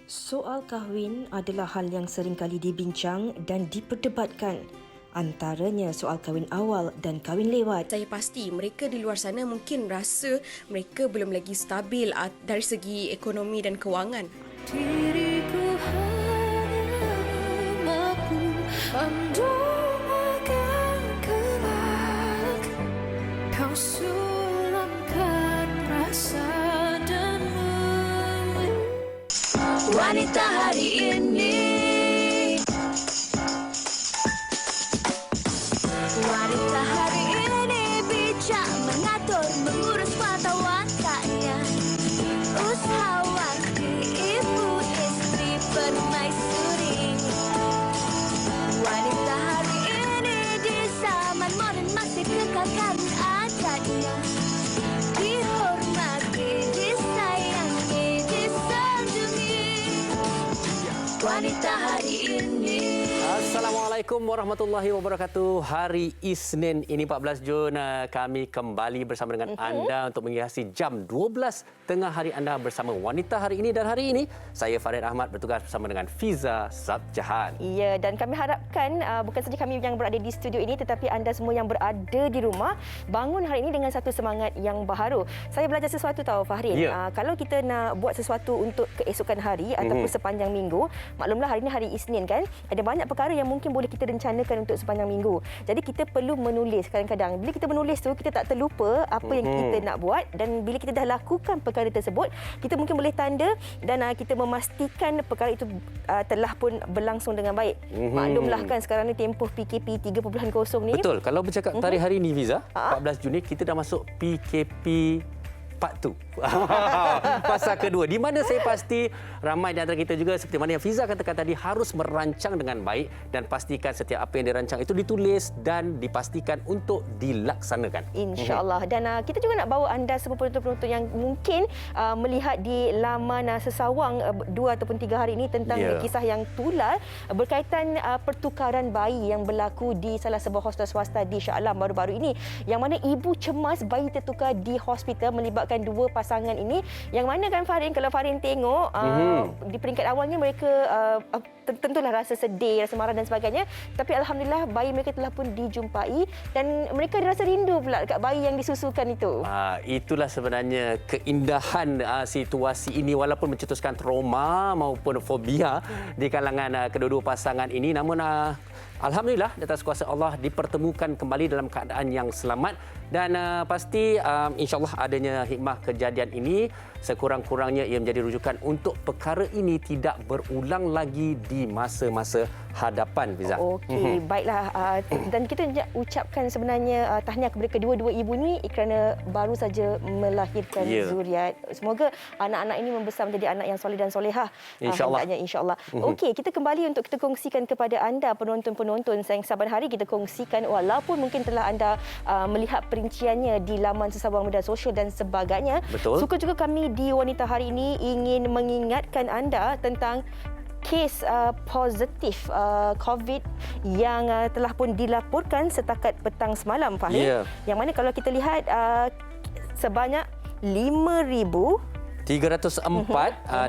Soal kahwin adalah hal yang sering kali dibincang dan diperdebatkan. Antaranya soal kahwin awal dan kahwin lewat. Saya pasti mereka di luar sana mungkin rasa mereka belum lagi stabil dari segi ekonomi dan kewangan. Diriku hanya mampu mendoakan kelak kau sulangkan rasa dan wanita hari ini. Wanita hari ini bijak mengatur, mengurus mata wataknya. Usahawati, ibu, istri, permaisuri. Wanita hari ini di zaman modern masih kekalkan adatnya. Dihormati, disayangi, disanjungi. Wanita hari ini. Assalamualaikum warahmatullahi wabarakatuh. Hari Isnin ini 14 Jun kami kembali bersama dengan anda untuk menghiasi jam 12 tengah hari anda bersama Wanita Hari Ini. Dan hari ini saya Farid Ahmad bertugas bersama dengan Fiza Sabjahan. Ya, dan kami harapkan bukan saja kami yang berada di studio ini tetapi anda semua yang berada di rumah bangun hari ini dengan satu semangat yang baharu. Saya belajar sesuatu tahu Fahrin. Kalau kita nak buat sesuatu untuk keesokan hari ataupun sepanjang minggu, maklumlah hari ini hari Isnin kan, ada banyak perkara yang mungkin boleh kita rencanakan untuk sepanjang minggu. Jadi kita perlu menulis kadang-kadang. Bila kita menulis tu, kita tak terlupa apa yang kita nak buat, dan bila kita dah lakukan perkara tersebut, kita mungkin boleh tanda dan kita memastikan perkara itu telah pun berlangsung dengan baik. Maklumlah kan sekarang ni tempoh PKP 3.0 ni. Betul. Kalau bercakap tarikh hari ini Fiza, 14 Juni kita dah masuk PKP Part 2. Fasa kedua, di mana saya pasti ramai di antara kita juga seperti mana yang Fiza katakan tadi harus merancang dengan baik dan pastikan setiap apa yang dirancang itu ditulis dan dipastikan untuk dilaksanakan. InsyaAllah. Dan kita juga nak bawa anda semua penonton-penonton yang mungkin melihat di laman Sesawang 2 ataupun 3 hari ini tentang kisah yang tular berkaitan pertukaran bayi yang berlaku di salah sebuah hostel swasta di Shah Alam baru-baru ini, yang mana ibu cemas bayi tertukar di hospital melibatkan dua pasangan ini, yang mana kan Farin, kalau Farin tengok di peringkat awalnya mereka tentulah rasa sedih, rasa marah dan sebagainya, tapi alhamdulillah bayi mereka telah pun dijumpai dan mereka rasa rindu pula dekat bayi yang disusukan itu. Itulah sebenarnya keindahan situasi ini, walaupun mencetuskan trauma maupun fobia di kalangan kedua-dua pasangan ini, namun alhamdulillah di atas kuasa Allah dipertemukan kembali dalam keadaan yang selamat. Dan pasti insyaAllah adanya hikmah kejadian ini sekurang-kurangnya ia menjadi rujukan untuk perkara ini tidak berulang lagi di masa-masa hadapan, Fiza. Okey, baiklah. Dan kita ucapkan sebenarnya tahniah kepada kedua-dua ibu ni kerana baru saja melahirkan zuriat. Semoga anak-anak ini membesar menjadi anak yang soleh dan solehah. InsyaAllah. InsyaAllah. Okey, kita kembali untuk kita kongsikan kepada anda penonton-penonton yang saban hari kita kongsikan, walaupun mungkin telah anda melihat perinciannya di laman Sesawang media sosial dan sebagainya. Betul. Suka juga kami di Wanita Hari Ini ingin mengingatkan anda tentang kes positif COVID yang telah pun dilaporkan setakat petang semalam, Fahri. Yang mana kalau kita lihat sebanyak 5,304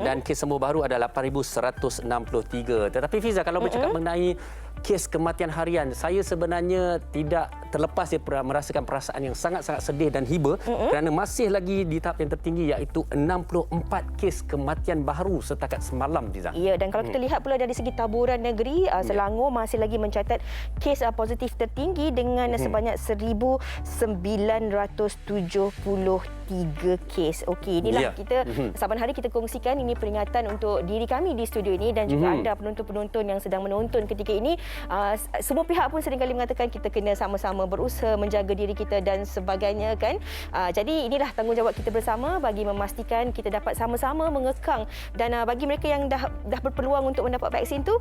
dan kes sembuh baru ada 8,163. Tetapi Fiza, kalau bercakap mengenai kes kematian harian, saya sebenarnya tidak terlepas daripada merasakan perasaan yang sangat-sangat sedih dan hiba kerana masih lagi di tahap yang tertinggi, iaitu 64 kes kematian baru setakat semalam, Fiza. Ya, dan kalau kita lihat pula dari segi taburan negeri, Selangor masih lagi mencatat kes positif tertinggi dengan sebanyak 1,973 kes. Okey, inilah kita saban hari kita kongsikan, ini peringatan untuk diri kami di studio ini dan juga anda penonton-penonton yang sedang menonton ketika ini. Semua pihak pun seringkali mengatakan kita kena sama-sama berusaha menjaga diri kita dan sebagainya kan. Jadi inilah tanggungjawab kita bersama bagi memastikan kita dapat sama-sama mengekang, dan bagi mereka yang dah berpeluang untuk mendapat vaksin tu,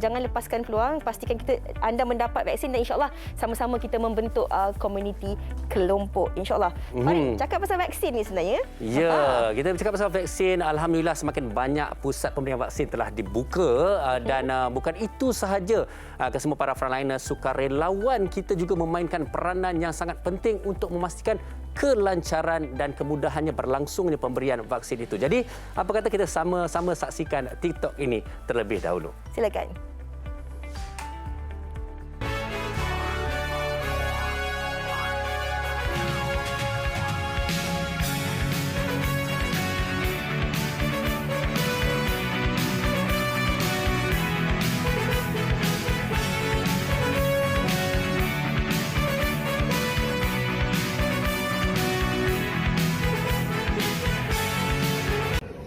jangan lepaskan peluang, pastikan anda mendapat vaksin dan insya-Allah sama-sama kita membentuk komuniti kelompok, insya-Allah. Mari cakap pasal vaksin ni sebenarnya? Ya, kita bercakap pasal vaksin. Alhamdulillah semakin banyak pusat pemberian vaksin telah dibuka dan bukan itu sahaja. Kesemua para frontliner sukarelawan kita juga memainkan peranan yang sangat penting untuk memastikan kelancaran dan kemudahannya berlangsungnya pemberian vaksin itu. Jadi, apa kata kita sama-sama saksikan TikTok ini terlebih dahulu. Silakan.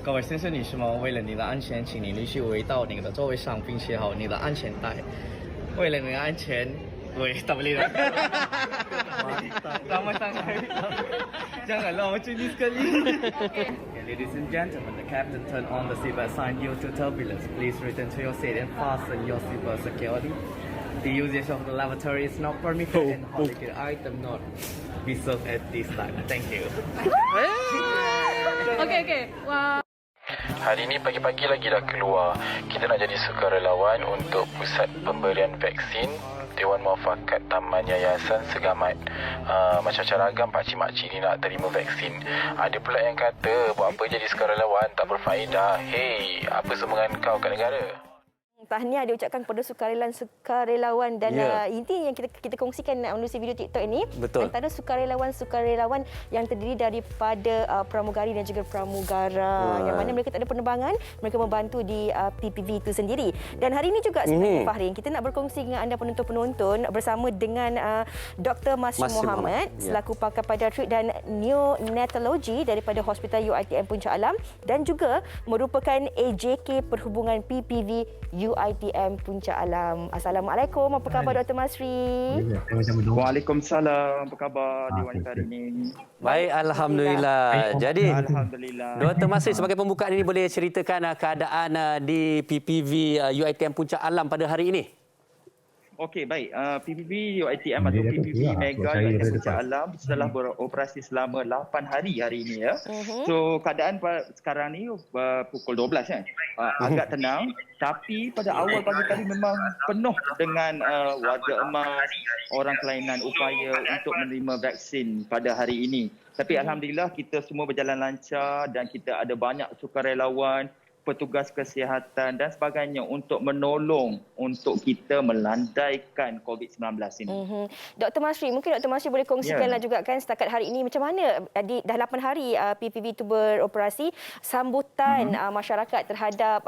各位先生、女士们，为了你的安全，请你继续回到你的座位上，并系好你的安全带。为了你的安全，tak boleh dah. Ramai sangat. Janganlah macam ni sekali. Okay, ladies and gentlemen, the captain turned on the seatbelt sign due to turbulence. Please return to your seat and fasten your seatbelt securely. The usage of the lavatory is not permitted and holiday item not be served at this time. Thank you. Okay. Wah. Hari ini pagi-pagi lagi dah keluar. Kita nak jadi sukarelawan untuk pusat pemberian vaksin Dewan Muafakat Taman Yayasan Segamat. Macam-macam ragam pakcik-makcik ni nak terima vaksin. Ada pula yang kata, buat apa jadi sukarelawan, tak berfaedah. Hey, apa semangat kau kat negara? Tahniah diucapkan kepada sukarelawan dan inti yang kita kongsikan melalui video TikTok ini. Betul. Antara sukarelawan yang terdiri daripada pramugari dan juga pramugara yang mana mereka tak ada penerbangan, mereka membantu di PPV itu sendiri. Dan hari ini juga sebenarnya Fahrin, kita nak berkongsi dengan anda penonton-penonton bersama dengan Dr. Masri Muhammad selaku pakar pediatrik dan neonatologi daripada Hospital UiTM Puncak Alam dan juga merupakan AJK Perhubungan PPV UiTM Puncak Alam. Assalamualaikum. Apa khabar Dr. Masri? Waalaikumsalam. Apa khabar di wanita hari ini? Baik, alhamdulillah. Jadi, alhamdulillah. Dr. Masri sebagai pembukaan ini boleh ceritakan keadaan di PPV UiTM Puncak Alam pada hari ini? Okey, baik. PPV UiTM atau PPV Mega UiTM Puncak Alam telah beroperasi selama 8 hari ini ya. So keadaan sekarang ni pukul 12 kan. Agak tenang, tapi pada awal pagi tadi memang penuh dengan warga emas, orang kelainan upaya untuk menerima vaksin pada hari ini. Tapi alhamdulillah kita semua berjalan lancar dan kita ada banyak sukarelawan, petugas kesihatan dan sebagainya untuk menolong untuk kita melandaikan COVID-19 ini. Dr. Masri, mungkin Dr. Masri boleh kongsikanlah juga kan setakat hari ini macam mana dah 8 hari PPV itu beroperasi, sambutan masyarakat terhadap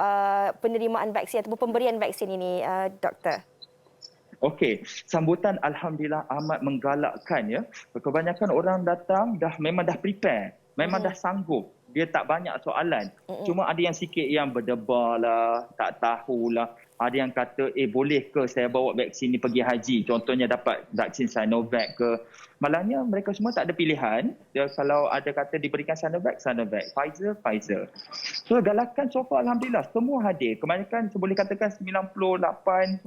penerimaan vaksin ataupun pemberian vaksin ini, Doktor? Okey, sambutan alhamdulillah amat menggalakkan ya. Kebanyakan orang datang memang dah prepare, memang dah sanggup. Dia tak banyak soalan. Cuma ada yang sikit yang berdebar lah, tak tahulah. Ada yang kata, boleh ke saya bawa vaksin ni pergi haji? Contohnya dapat vaksin Sinovac ke. Malangnya mereka semua tak ada pilihan. Kalau ada kata diberikan Sinovac, Pfizer. So galakan so far alhamdulillah semua hadir. Kebanyakan boleh katakan 98-97%.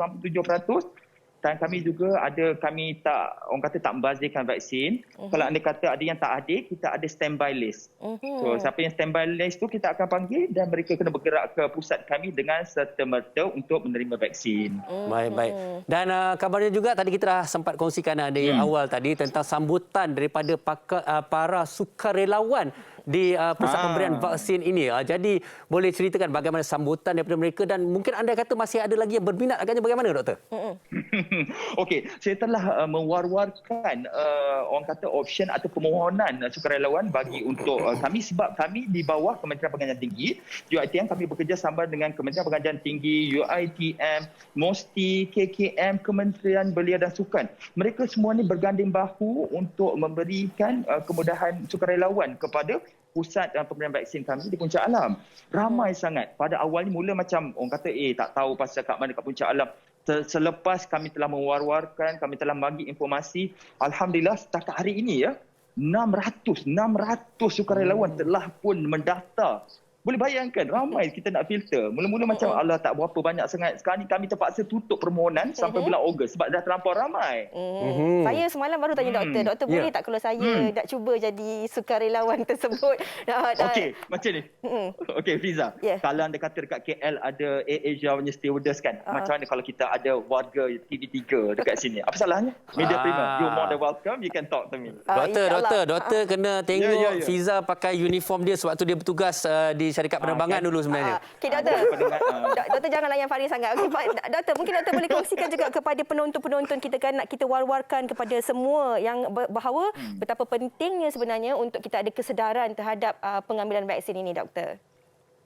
Dan kami juga kami tak, orang kata tak membazirkan vaksin. Kalau anda kata ada yang tak hadir, kita ada standby list. So siapa yang standby list tu kita akan panggil dan mereka kena bergerak ke pusat kami dengan serta-merta untuk menerima vaksin. Baik. Dan kabarnya juga tadi kita dah sempat kongsikan di awal tadi tentang sambutan daripada para sukarelawan di pusat pemberian vaksin ini. Jadi boleh ceritakan bagaimana sambutan daripada mereka dan mungkin anda kata masih ada lagi yang berminat, agaknya bagaimana doktor? Okey, saya telah mewar-warkan orang kata option atau permohonan sukarelawan bagi untuk kami sebab kami di bawah Kementerian Pengajian Tinggi UiTM, kami bekerjasama dengan Kementerian Pengajian Tinggi, UiTM, MOSTI, KKM, Kementerian Belia dan Sukan. Mereka semua ni berganding bahu untuk memberikan kemudahan sukarelawan kepada pusat pemberian vaksin kami di Puncak Alam. Ramai sangat. Pada awalnya mula macam orang kata tak tahu pasal kat mana kat Puncak Alam. Selepas kami telah mewar-warkan, kami telah bagi informasi, alhamdulillah setakat hari ini 600 sukarelawan telah pun mendaftar Boleh bayangkan ramai kita nak filter. Mula-mula macam Allah tak berapa banyak sangat. Sekarang ni kami terpaksa tutup permohonan sampai bulan Ogos sebab dah terlampau ramai. Saya semalam baru tanya doktor boleh tak kalau saya nak cuba jadi sukarelawan tersebut? Okey, macam ni. Okey, Fiza. Kalau anda kata dekat KL ada Air Asia punya stewardess kan, macam mana kalau kita ada warga TV3 dekat sini? Apa salahnya? Media Prima, you more than welcome, you can talk to me. Doktor kena tengok Fiza pakai uniform dia sebab tu dia bertugas di syarikat penerbangan dulu sebenarnya. Okey, doktor. Doktor jangan layan Farin sangat. Okey, doktor, mungkin doktor boleh kongsikan juga kepada penonton-penonton kita kan, nak kita war-warkan kepada semua yang bahawa betapa pentingnya sebenarnya untuk kita ada kesedaran terhadap pengambilan vaksin ini, doktor.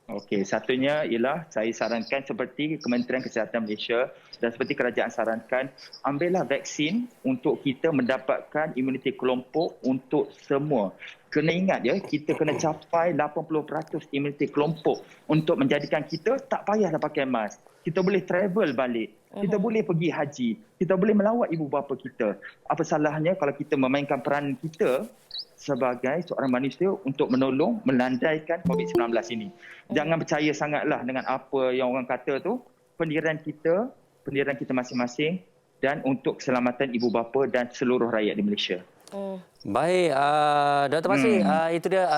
Okey, satunya ialah saya sarankan seperti Kementerian Kesihatan Malaysia dan seperti kerajaan sarankan, ambillah vaksin untuk kita mendapatkan imuniti kelompok untuk semua. Kena ingat kita kena capai 80% imuniti kelompok untuk menjadikan kita tak payahlah pakai mask. Kita boleh travel balik. Kita boleh pergi haji. Kita boleh melawat ibu bapa kita. Apa salahnya kalau kita memainkan peranan kita sebagai seorang manusia untuk menolong melandaikan COVID-19 ini. Jangan percaya sangatlah dengan apa yang orang kata tu. Pendirian kita masing-masing dan untuk keselamatan ibu bapa dan seluruh rakyat di Malaysia. Baik, Dr. Masri, itu dia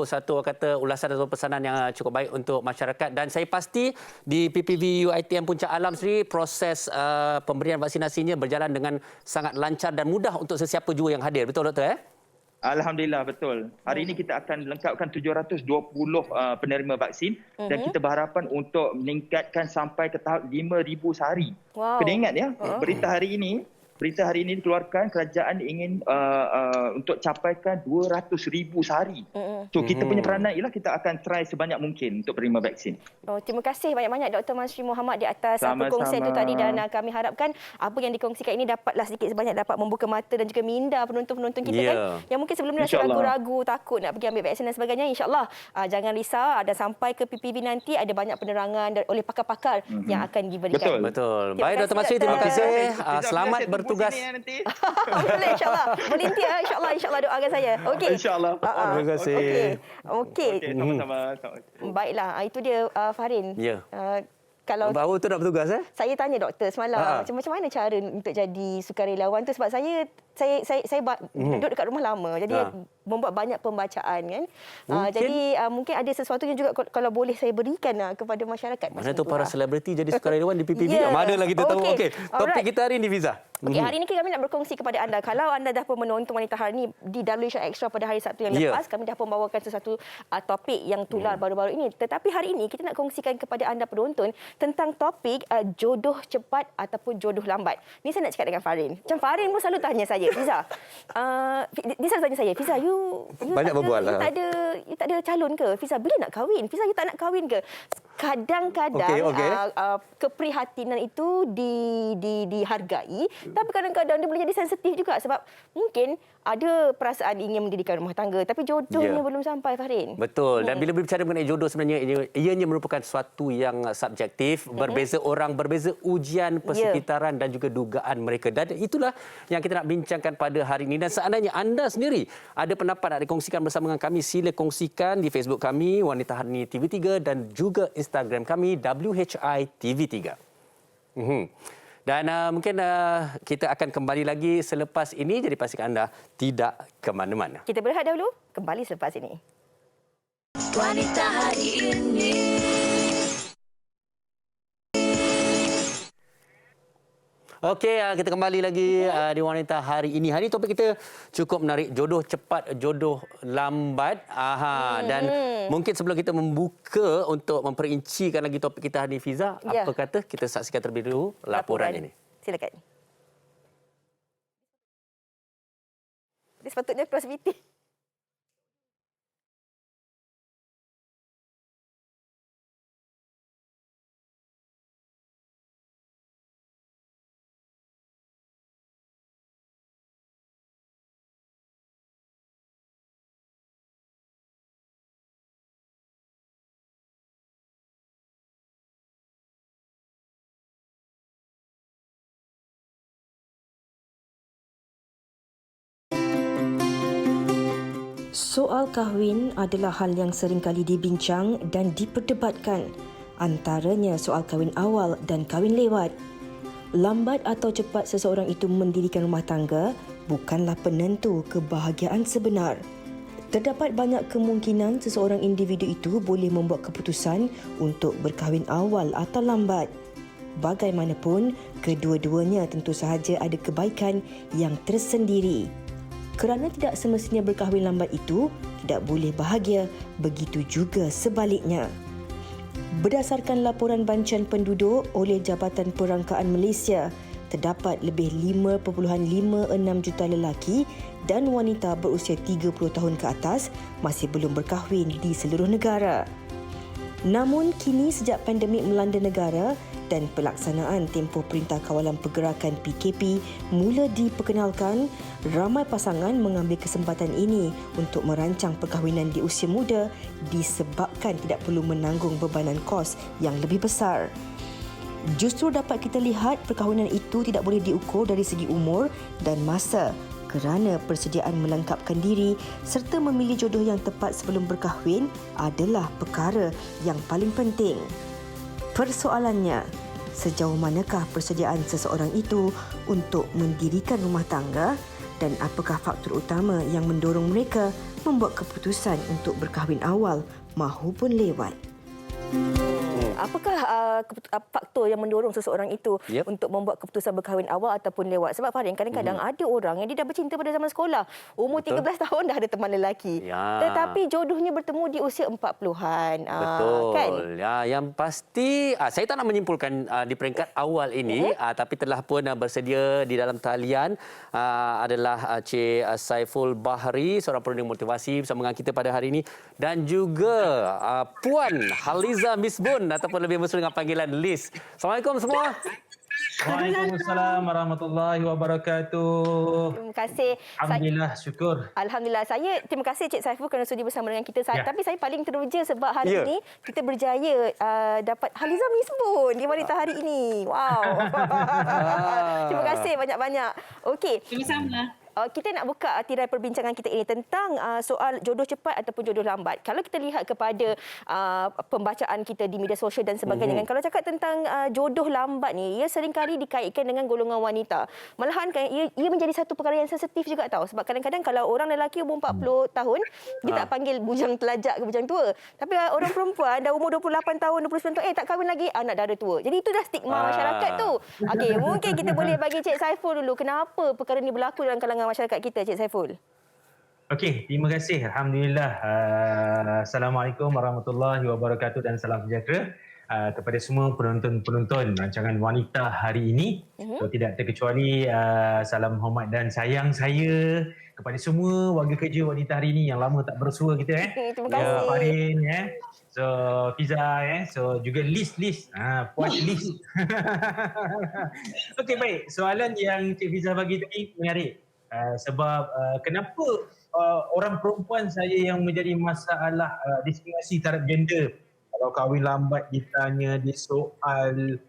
satu kata ulasan atau pesanan yang cukup baik untuk masyarakat, dan saya pasti di PPV UiTM Puncak Alam sendiri proses pemberian vaksinasinya berjalan dengan sangat lancar dan mudah untuk sesiapa jua yang hadir. Betul, Doktor? Alhamdulillah, betul. Hari ini kita akan lengkapkan 720 penerima vaksin dan kita berharapan untuk meningkatkan sampai ke tahap 5,000 sehari. Kena ingat berita hari ini dikeluarkan kerajaan ingin untuk capaikan 200,000 sehari. So kita punya peranan ialah kita akan try sebanyak mungkin untuk penerima vaksin. Terima kasih banyak-banyak Dr. Masri Mohamad di atas perkongsian itu tadi, dan kami harapkan apa yang dikongsikan ini dapatlah sedikit sebanyak dapat membuka mata dan juga minda penonton-penonton kita kan, yang mungkin sebelum ni rasa ragu-ragu, takut nak pergi ambil vaksin dan sebagainya. InsyaAllah jangan risau, ada sampai ke PPV nanti ada banyak penerangan oleh pakar-pakar yang akan diberikan. Betul. Baik, Dr. Masri, terima kasih. Selamat bertugas. Boleh, insyaAllah. Volunteer, insyaAllah doakan saya. Okey. InsyaAllah. Terima kasih. Okey. Sama-sama. Baiklah, itu dia Farin. Ya. Kalau baru tu nak bertugas Saya tanya doktor semalam macam mana cara untuk jadi sukarelawan tu, sebab saya duduk dekat rumah lama, jadi membuat banyak pembacaan kan. Jadi mungkin ada sesuatu yang juga kalau boleh saya berikan kepada masyarakat. Mana tu para selebriti jadi sukarelawan di PPV? Manalah kita tahu. Okey. Topik kita hari ini, Fiza. Okey, hari ini kami nak berkongsi kepada anda. Kalau anda dah pun menonton Wanita Hari ini di WHR Extra pada hari Sabtu yang lepas, kami dah pun membawakan sesuatu topik yang tular baru-baru ini. Tetapi hari ini kita nak kongsikan kepada anda penonton tentang topik jodoh cepat ataupun jodoh lambat. Ni saya nak cakap dengan Farin. Macam Farin pun selalu tanya saya, Fiza. Dia selalu tanya saya, Fiza, you banyak berbual lah. You tak ada calon ke? Fiza, bila nak kahwin? Fiza, you tak nak kahwin ke? Kadang-kadang keprihatinan itu dihargai, tapi kadang-kadang dia boleh jadi sensitif juga sebab mungkin ada perasaan ingin mendirikan rumah tangga tapi jodohnya belum sampai, Farin. Betul. Dan bila berbicara mengenai jodoh, sebenarnya ianya merupakan sesuatu yang subjektif, berbeza orang, berbeza ujian persekitaran dan juga dugaan mereka. Dan itulah yang kita nak bincangkan pada hari ini. Dan seandainya anda sendiri ada pendapat nak dikongsikan bersama dengan kami, sila kongsikan di Facebook kami Wanita Hari Ini TV3 dan juga Instagram kami WHI TV3. Dan mungkin kita akan kembali lagi selepas ini, jadi pastikan anda tidak ke mana-mana. Kita berehat dahulu, kembali selepas ini. Wanita Hari Ini. Okey, kita kembali lagi di Wanita Hari Ini. Hari ini topik kita cukup menarik, jodoh cepat, jodoh lambat. Dan mungkin sebelum kita membuka untuk memperincikan lagi topik kita hari ini, Fiza, apa kata kita saksikan terlebih dahulu laporan ini. Silakan. Dia sepatutnya cross VT. Soal kahwin adalah hal yang sering kali dibincang dan diperdebatkan. Antaranya soal kahwin awal dan kahwin lewat. Lambat atau cepat seseorang itu mendirikan rumah tangga bukanlah penentu kebahagiaan sebenar. Terdapat banyak kemungkinan seseorang individu itu boleh membuat keputusan untuk berkahwin awal atau lambat. Bagaimanapun, kedua-duanya tentu sahaja ada kebaikan yang tersendiri. Kerana tidak semestinya berkahwin lambat itu tidak boleh bahagia, begitu juga sebaliknya. Berdasarkan laporan bancian penduduk oleh Jabatan Perangkaan Malaysia, terdapat lebih 5.56 juta lelaki dan wanita berusia 30 tahun ke atas masih belum berkahwin di seluruh negara. Namun kini sejak pandemik melanda negara dan pelaksanaan tempoh Perintah Kawalan Pergerakan PKP mula diperkenalkan, ramai pasangan mengambil kesempatan ini untuk merancang perkahwinan di usia muda disebabkan tidak perlu menanggung bebanan kos yang lebih besar. Justru dapat kita lihat perkahwinan itu tidak boleh diukur dari segi umur dan masa kerana persediaan melengkapkan diri serta memilih jodoh yang tepat sebelum berkahwin adalah perkara yang paling penting. Persoalannya, sejauh manakah persediaan seseorang itu untuk mendirikan rumah tangga dan apakah faktor utama yang mendorong mereka membuat keputusan untuk berkahwin awal mahupun lewat? Apakah faktor yang mendorong seseorang itu untuk membuat keputusan berkahwin awal ataupun lewat? Sebab Farin, kadang-kadang ada orang yang dia dah bercinta pada zaman sekolah. Umur 13 tahun dah ada teman lelaki. Tetapi jodohnya bertemu di usia 40-an. Betul. Kan? Ya, yang pasti saya tak nak menyimpulkan di peringkat awal ini, tapi telah pun bersedia di dalam talian adalah Cik Saiful Bahri, seorang penulis motivasi bersama dengan kita pada hari ini, dan juga Puan Haliza Misbun ataupun lebih mesra dengan panggilan Liz. Assalamualaikum semua. Waalaikumsalam warahmatullahi wabarakatuh. Terima kasih. Alhamdulillah, syukur. Alhamdulillah. Terima kasih Cik Saiful kerana sudi bersama dengan kita. Tapi saya paling teruja sebab hari ini kita berjaya dapat Haliza Misbun di wanita hari ini. Wow. Terima kasih banyak-banyak. Okey. Sama-sama. Kita nak buka tirai perbincangan kita ini tentang soal jodoh cepat ataupun jodoh lambat. Kalau kita lihat kepada pembacaan kita di media sosial dan sebagainya, kalau cakap tentang jodoh lambat ni, ia seringkali dikaitkan dengan golongan wanita. Malahan kan ia menjadi satu perkara yang sensitif juga tahu. Sebab kadang-kadang kalau orang lelaki umur 40 tahun, dia tak panggil bujang telajak ke bujang tua. Tapi orang perempuan dah umur 28 tahun, 29 tahun, tak kahwin lagi, anak dah ada tua. Jadi itu dah stigma masyarakat tu. Okey, mungkin kita boleh bagi Cik Saiful dulu kenapa perkara ni berlaku dalam kalangan masyarakat kita, Cik Saiful. Okey, terima kasih. Alhamdulillah. Assalamualaikum warahmatullahi wabarakatuh dan salam sejahtera kepada semua penonton-penonton rancangan wanita hari ini. So, tidak terkecuali salam hormat dan sayang saya kepada semua warga kerja wanita hari ini yang lama tak bersua kita. Terima kasih. Farin, so Fiza, so juga Liz, Puan Liz. Okey, baik. Soalan yang Cik Fiza bagi tadi menarik. Sebab kenapa orang perempuan saya yang menjadi masalah diskriminasi terhadap gender. Kalau kahwin lambat ditanya, disoal,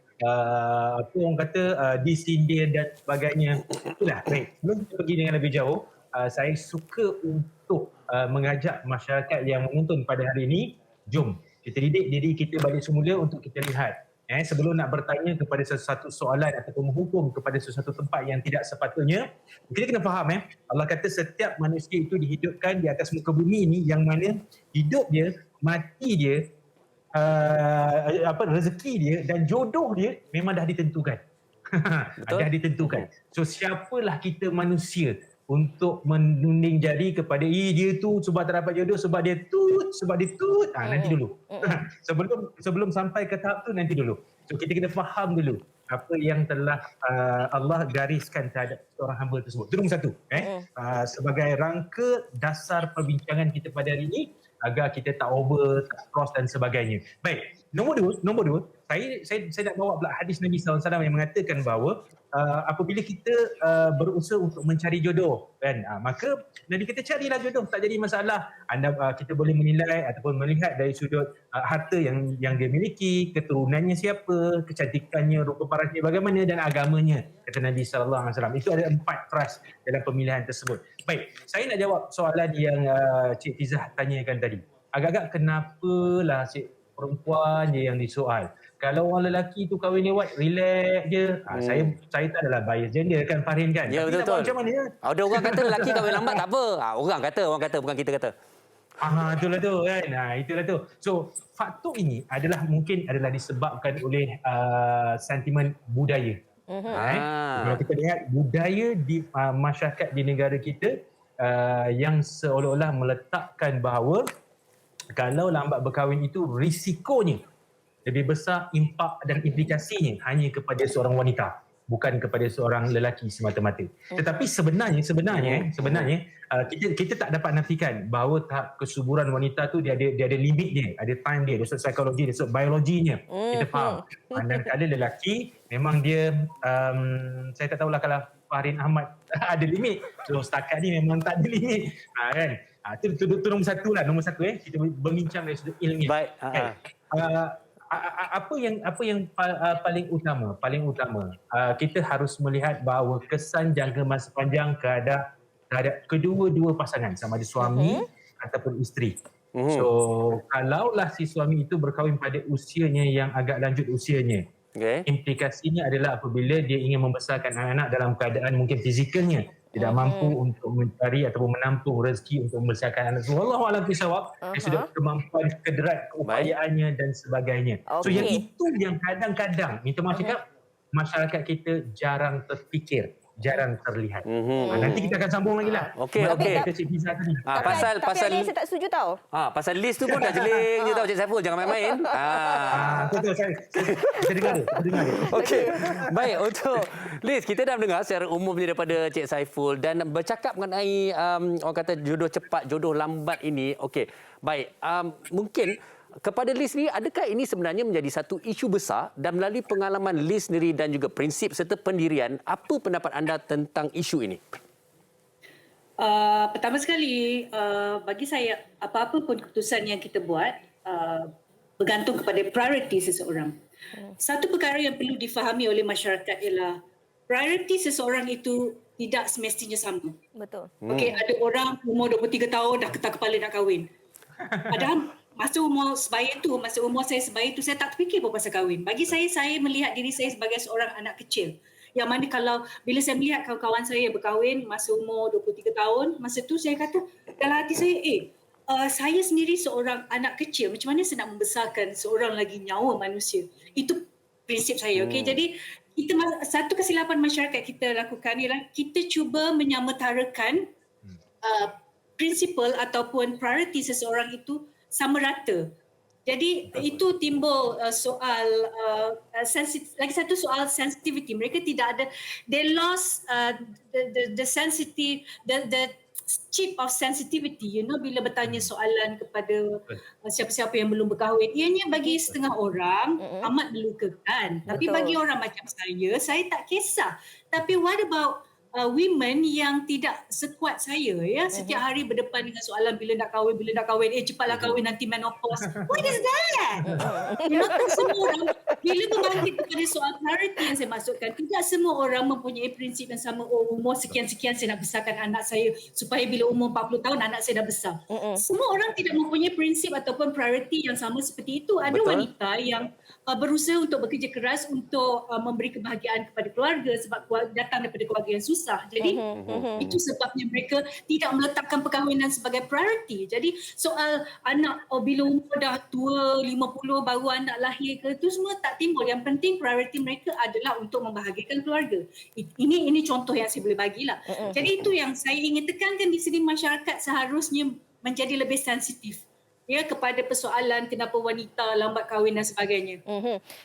apa orang kata, disindir dan sebagainya. Itulah, baik. Sebelum kita pergi dengan lebih jauh, saya suka untuk mengajak masyarakat yang menonton pada hari ini, jom kita didik diri kita balik semula untuk kita lihat. Sebelum nak bertanya kepada sesuatu soalan ataupun menghukum kepada sesuatu tempat yang tidak sepatutnya, kita kena faham Allah kata setiap manusia itu dihidupkan di atas muka bumi ini yang mana hidup dia, mati dia, rezeki dia dan jodoh dia memang dah ditentukan. Dah ditentukan. So siapalah kita manusia untuk menunding jari kepada dia tu sebab tak dapat jodoh, sebab dia tut, nanti dulu. Sebelum sampai ke tahap tu nanti dulu. So kita kena faham dulu apa yang telah Allah gariskan terhadap seorang hamba tersebut. Itu nombor satu. Sebagai rangka dasar perbincangan kita pada hari ini agar kita tak over, tak cross dan sebagainya. Baik, nombor dua, saya nak bawa pula hadis Nabi SAW yang mengatakan bahawa apabila kita berusaha untuk mencari jodoh kan, maka Nabi kita carilah jodoh, tak jadi masalah. Kita boleh menilai ataupun melihat dari sudut harta yang dia miliki, keturunannya siapa, kecantikannya, rupa parasnya bagaimana dan agamanya, kata Nabi SAW. Itu ada 4 trust dalam pemilihan tersebut. Baik, saya nak jawab soalan yang Cik Fizah tanyakan tadi. Agak-agak kenapalah perempuan je yang disoal. Kalau orang lelaki tu kahwin lewat, relax je. Saya tak adalah bias gender kan Fahrin kan. Ya, tapi betul. macam mana ya? Ada orang kata lelaki kahwin lambat tak apa. Orang kata bukan kita kata. Itulah tu kan. Itulah tu. So, faktor ini mungkin adalah disebabkan oleh sentimen budaya. Kalau kita lihat budaya di masyarakat di negara kita yang seolah-olah meletakkan bahawa kalau lambat berkahwin itu risikonya lebih besar, impak dan implikasinya hanya kepada seorang wanita, bukan kepada seorang lelaki semata-mata. Tetapi sebenarnya kita tak dapat nafikan bahawa tahap kesuburan wanita tu dia ada limit dia, ada time dia, ada psikologi dia, biologinya. Kita faham. Dan kalau lelaki memang dia saya tak tahulah kalau Fahrin Ahmad ada limit. So setakat ni memang tak ada limit. Kan? Itu nombor satu lah. Nombor satu kita berbincang dari sudut ilmiah. Baik. Apa yang paling utama? Kita harus melihat bahawa kesan jangka masa panjang terhadap kedua-dua pasangan, sama ada suami ataupun isteri. So kalaulah si suami itu berkahwin pada usianya yang agak lanjut usianya, implikasinya adalah apabila dia ingin membesarkan anak-anak dalam keadaan mungkin fizikalnya tidak mampu untuk mencari ataupun menampung rezeki untuk membesarkan anak. Wallahu a'lam bishawab. Dia sudah kemampuan, kedrat keupayaannya dan sebagainya. So yang itu yang kadang-kadang minta maaf cakap masyarakat kita jarang terfikir, jarang terlihat. Nanti kita akan sambung lagi lah. Okey. Tapi ada yang saya tak setuju tau. Pasal list tu pun dah jeling je tau Cik Saiful, jangan main-main. Betul, saya dengar dia. Okey. Baik, untuk list kita dah mendengar secara umumnya daripada Cik Saiful dan bercakap mengenai orang kata jodoh cepat, jodoh lambat ini. Okey. Baik, mungkin kepada Liz ni, adakah ini sebenarnya menjadi satu isu besar dan melalui pengalaman Liz sendiri dan juga prinsip serta pendirian, apa pendapat anda tentang isu ini? Pertama sekali, bagi saya apa-apa pun keputusan yang kita buat bergantung kepada prioriti seseorang. Satu perkara yang perlu difahami oleh masyarakat ialah prioriti seseorang itu tidak semestinya sama. Betul. Okey, ada orang umur 23 tahun dah ketak kepala nak kahwin. Padahal masa umur saya sebaya itu, saya tak terfikir pun pasal kahwin. Bagi saya melihat diri saya sebagai seorang anak kecil. Yang mana kalau bila saya melihat kawan-kawan saya berkahwin masa umur 23 tahun, masa tu saya kata dalam hati saya, saya sendiri seorang anak kecil, macam mana saya nak membesarkan seorang lagi nyawa manusia? Itu prinsip saya. Okey, jadi satu kesilapan masyarakat kita lakukan ialah kita cuba menyamatarakan prinsipal ataupun prioriti seseorang itu sama rata. Jadi itu timbul soal lagi satu soal sensitivity. Mereka tidak ada, they lost the sensitive, the chip of sensitivity, bila bertanya soalan kepada siapa-siapa yang belum berkahwin. Ianya bagi setengah orang amat melukakan. Tapi bagi orang macam saya tak kisah. Tapi what about women yang tidak sekuat saya, ya, setiap hari berdepan dengan soalan bila nak kahwin, cepatlah kahwin nanti menopause. What is that? Semua orang bila berbangkit kepada soal priority yang saya maksudkan, tidak semua orang mempunyai prinsip yang sama. Umur sekian-sekian saya nak besarkan anak saya supaya bila umur 40 tahun anak saya dah besar. Semua orang tidak mempunyai prinsip ataupun priority yang sama seperti itu. Ada wanita yang berusaha untuk bekerja keras untuk memberi kebahagiaan kepada keluarga sebab datang daripada keluarga yang susah. Jadi itu sebabnya mereka tidak meletakkan perkahwinan sebagai priority. Jadi soal anak bila umur dah tua 50 baru anak lahir ke, itu semua tak timbul. Yang penting priority mereka adalah untuk membahagiakan keluarga. Ini contoh yang saya boleh bagilah. Jadi itu yang saya ingin tekankan di sini, masyarakat seharusnya menjadi lebih sensitif kepada persoalan kenapa wanita lambat kahwin dan sebagainya.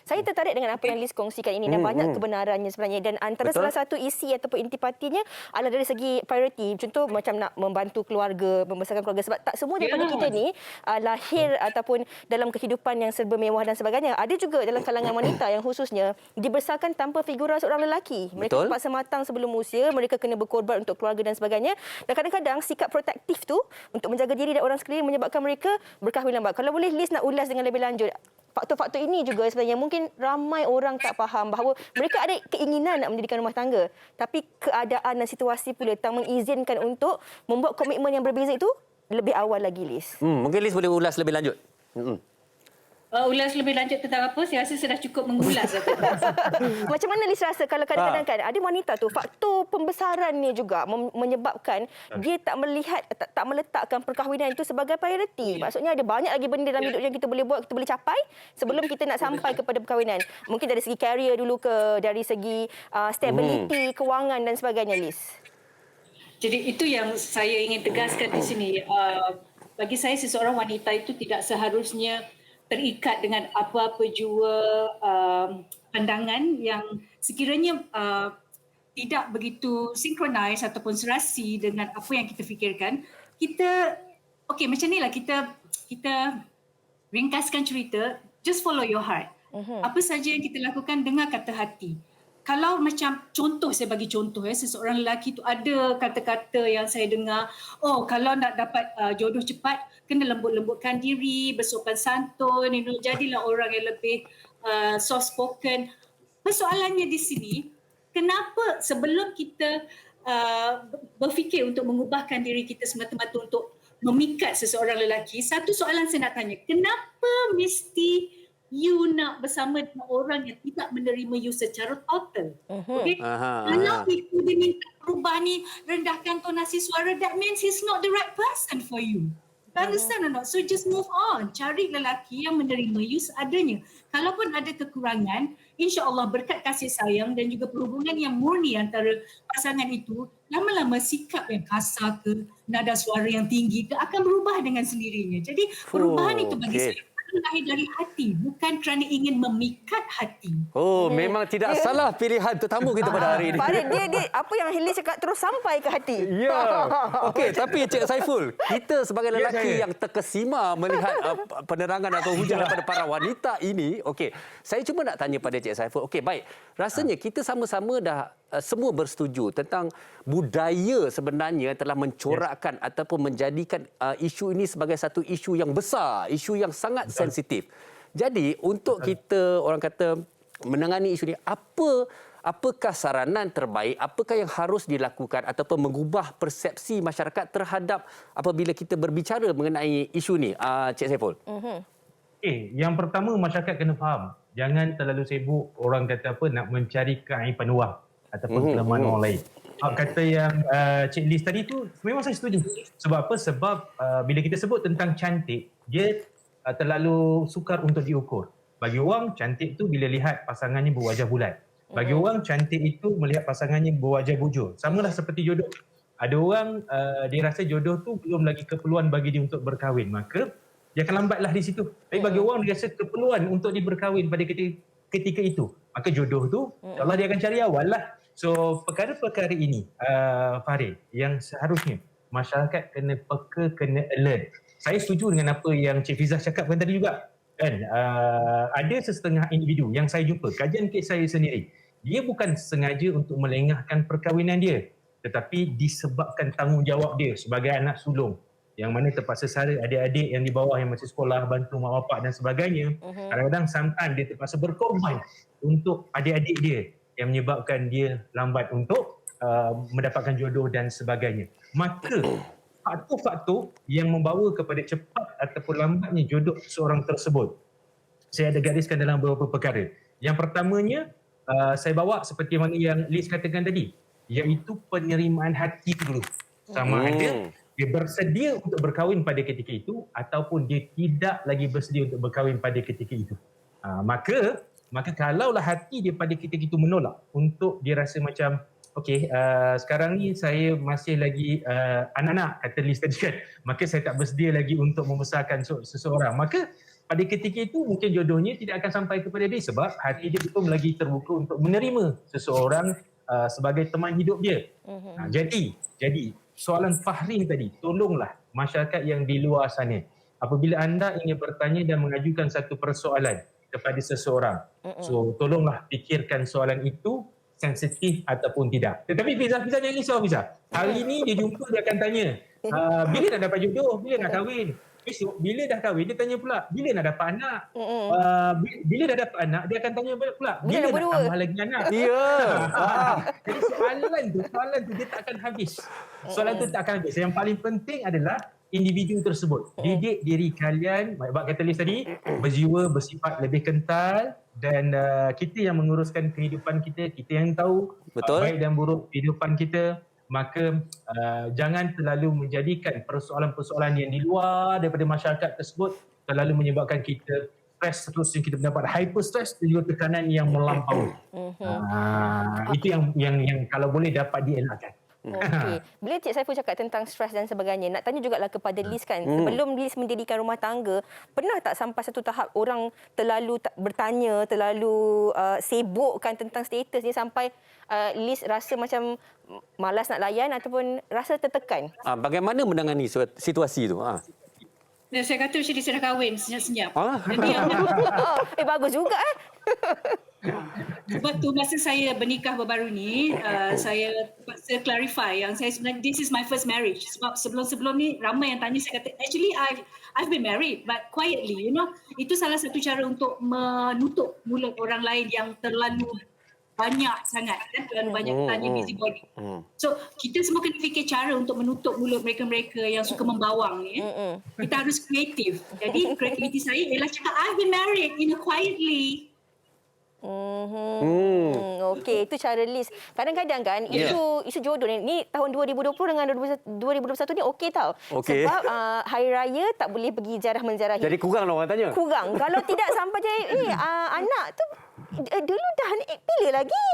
Saya tertarik dengan apa yang Liz kongsikan ini dan banyak kebenarannya sebenarnya, dan antara salah satu isi ataupun intipatinya adalah dari segi prioriti. Contoh macam nak membantu keluarga, membesarkan keluarga, sebab tak semua daripada kita ni lahir ataupun dalam kehidupan yang serba mewah dan sebagainya. Ada juga dalam kalangan wanita yang khususnya dibesarkan tanpa figura seorang lelaki. Mereka terpaksa matang sebelum usia, mereka kena berkorban untuk keluarga dan sebagainya, dan kadang-kadang sikap protektif tu untuk menjaga diri dan orang sekeliling menyebabkan mereka berkahwin lambat. Kalau boleh Liz nak ulas dengan lebih lanjut, faktor-faktor ini juga sebenarnya mungkin ramai orang tak faham bahawa mereka ada keinginan nak mendirikan rumah tangga, tapi keadaan dan situasi pula tak mengizinkan untuk membuat komitmen yang berbeza itu lebih awal lagi, Liz. Mungkin Liz boleh ulas lebih lanjut. Ulas lebih lanjut tentang apa? Saya rasa sudah cukup mengulas. Macam mana Liz rasa kalau kadang-kadang kan ada wanita tu faktor pembesarannya juga menyebabkan dia tak melihat, tak meletakkan perkahwinan itu sebagai prioriti. Maksudnya ada banyak lagi benda dalam hidup yang kita boleh buat, kita boleh capai sebelum kita nak sampai kepada perkahwinan. Mungkin dari segi career dulu ke dari segi stability, kewangan dan sebagainya, Liz. Jadi itu yang saya ingin tegaskan di sini. Bagi saya seseorang wanita itu tidak seharusnya terikat dengan apa-apa jua pandangan yang sekiranya tidak begitu sinkronis ataupun serasi dengan apa yang kita fikirkan. Kita, okey macam ni lah, kita ringkaskan cerita, just follow your heart. Apa saja yang kita lakukan, dengar kata hati. Kalau macam contoh, saya bagi contoh seseorang lelaki tu ada kata-kata yang saya dengar, kalau nak dapat jodoh cepat kena lembut-lembutkan diri, bersopan santun, jadilah orang yang lebih soft spoken. Persoalannya di sini, kenapa sebelum kita berfikir untuk mengubahkan diri kita semata-mata untuk memikat seseorang lelaki, satu soalan saya nak tanya, kenapa mesti you nak bersama dengan orang yang tidak menerima you secara total? Okay? Kalau itu dia minta berubah ni, rendahkan tonasi suara, that means he's not the right person for you. You understand or not? So just move on. Cari lelaki yang menerima you seadanya. Kalaupun ada kekurangan, insya-Allah berkat kasih sayang dan juga perhubungan yang murni antara pasangan itu, lama-lama sikap yang kasar ke, nada suara yang tinggi ke akan berubah dengan sendirinya. Jadi perubahan itu bagi saya lahir dari hati, bukan kerana ingin memikat hati. Memang tidak salah pilihan tetamu kita pada hari ini. Farid, dia apa yang Hili cakap terus sampai ke hati. Ya. Okey, tapi Cik Saiful, kita sebagai lelaki yang terkesima melihat penerangan atau hujah daripada para wanita ini, okey, saya cuma nak tanya pada Cik Saiful. Okey, baik. Rasanya kita sama-sama dah semua bersetuju tentang budaya sebenarnya telah mencorakkan ataupun menjadikan isu ini sebagai satu isu yang besar, isu yang sangat sensitif. Jadi untuk kita orang kata menangani isu ini, apakah saranan terbaik, apakah yang harus dilakukan ataupun mengubah persepsi masyarakat terhadap apabila kita berbicara mengenai isu ini, Cik Saiful? Yang pertama masyarakat kena faham, jangan terlalu sibuk orang kata apa nak mencari keaiban luar ataupun kelemahan orang lain. Kata yang Cik Liz tadi tu memang saya setuju. Sebab apa? Sebab bila kita sebut tentang cantik, dia terlalu sukar untuk diukur. Bagi orang, cantik tu bila lihat pasangannya berwajah bulat. Bagi orang, cantik itu melihat pasangannya berwajah bujur. Samalah seperti jodoh. Ada orang dia rasa jodoh tu belum lagi keperluan bagi dia untuk berkahwin. Maka dia akan lambatlah di situ. Tapi bagi orang dia rasa keperluan untuk dia berkahwin pada ketika itu. Maka jodoh tu insya-Allah dia akan cari awal lah. So perkara-perkara ini Farid, yang seharusnya masyarakat kena peka, kena alert. Saya setuju dengan apa yang Cik Fizah cakapkan tadi juga. Kan ada sesetengah individu yang saya jumpa, kajian kes saya sendiri, dia bukan sengaja untuk melengahkan perkahwinan dia, tetapi disebabkan tanggungjawab dia sebagai anak sulung, yang mana terpaksa sara adik-adik yang di bawah yang masih sekolah, bantu mak bapak dan sebagainya. Kadang-kadang sometimes dia terpaksa berkorban untuk adik-adik dia yang menyebabkan dia lambat untuk mendapatkan jodoh dan sebagainya. Maka faktor-faktor yang membawa kepada cepat ataupun lambatnya jodoh seorang tersebut, saya ada gariskan dalam beberapa perkara. Yang pertamanya, saya bawa seperti mana yang Liz katakan tadi, iaitu penerimaan hati dulu. Sama ada dia bersedia untuk berkahwin pada ketika itu ataupun dia tidak lagi bersedia untuk berkahwin pada ketika itu. Maka kalaulah hati dia pada ketika itu menolak, untuk dia rasa macam okey, sekarang ni saya masih lagi anak-anak, kata Liz tadi kan. Maka saya tak bersedia lagi untuk membesarkan seseorang. Maka pada ketika itu mungkin jodohnya tidak akan sampai kepada dia sebab hati dia belum lagi terbuka untuk menerima seseorang sebagai teman hidup dia. Jadi soalan Fahrin tadi, tolonglah masyarakat yang di luar sana. Apabila anda ingin bertanya dan mengajukan satu persoalan kepada seseorang, so tolonglah fikirkan soalan itu sensitif ataupun tidak. Tetapi Fiza jangan risau Fiza. Hari ini dia jumpa, dia akan tanya, bila nak dapat jodoh, bila nak kahwin. Besok bila dah kahwin dia tanya pula, bila nak dapat anak. Bila dah dapat anak dia akan tanya pula, bila nak tambah lagi anak. Ya. Jadi soalan tu dia tak akan habis. Soalan tu tak akan habis. Yang paling penting adalah individu tersebut. Didik diri kalian, sebab kata Liz tadi, berjiwa, bersifat lebih kental dan kita yang menguruskan kehidupan kita, kita yang tahu baik dan buruk kehidupan kita. Maka jangan terlalu menjadikan persoalan-persoalan yang di luar daripada masyarakat tersebut terlalu menyebabkan kita stres, terus kita mendapat hyper stress dan juga tekanan yang melampaui. Itu yang kalau boleh dapat dielakkan. Okey. Bila Cik Saiful cakap tentang stres dan sebagainya, nak tanya jugalah kepada Liz kan, sebelum Liz mendirikan rumah tangga, pernah tak sampai satu tahap orang terlalu bertanya, terlalu sibukkan tentang status ni sampai Liz rasa macam malas nak layan ataupun rasa tertekan? Bagaimana menangani situasi itu? Dan saya kata macam dia dah kahwin senyap-senyap. Jadi bagus juga sebab tu masa saya bernikah baru-baru ni, saya terpaksa clarify yang saya sebenarnya this is my first marriage. Sebab sebelum-sebelum ni ramai yang tanya, saya kata actually I've been married but quietly, you know. Itu salah satu cara untuk menutup mulut orang lain yang terlalu banyak sangat kan, terlalu banyak tanya busybody. So kita semua kena fikir cara untuk menutup mulut mereka-mereka yang suka membawang ni. Kita harus kreatif. Jadi kreativiti saya ialah cakap I've been married, you know, quietly. Okey, itu cara Liz. Kadang-kadang kan isu jodoh ni tahun 2020 dengan 2021 ni okey tau. Okay. Sebab hari raya tak boleh pergi jarah menjarahi. Jadi kurang lah orang tanya. Kurang. Kalau tidak sampai jadi anak tu dulu dah ni pilih lagi.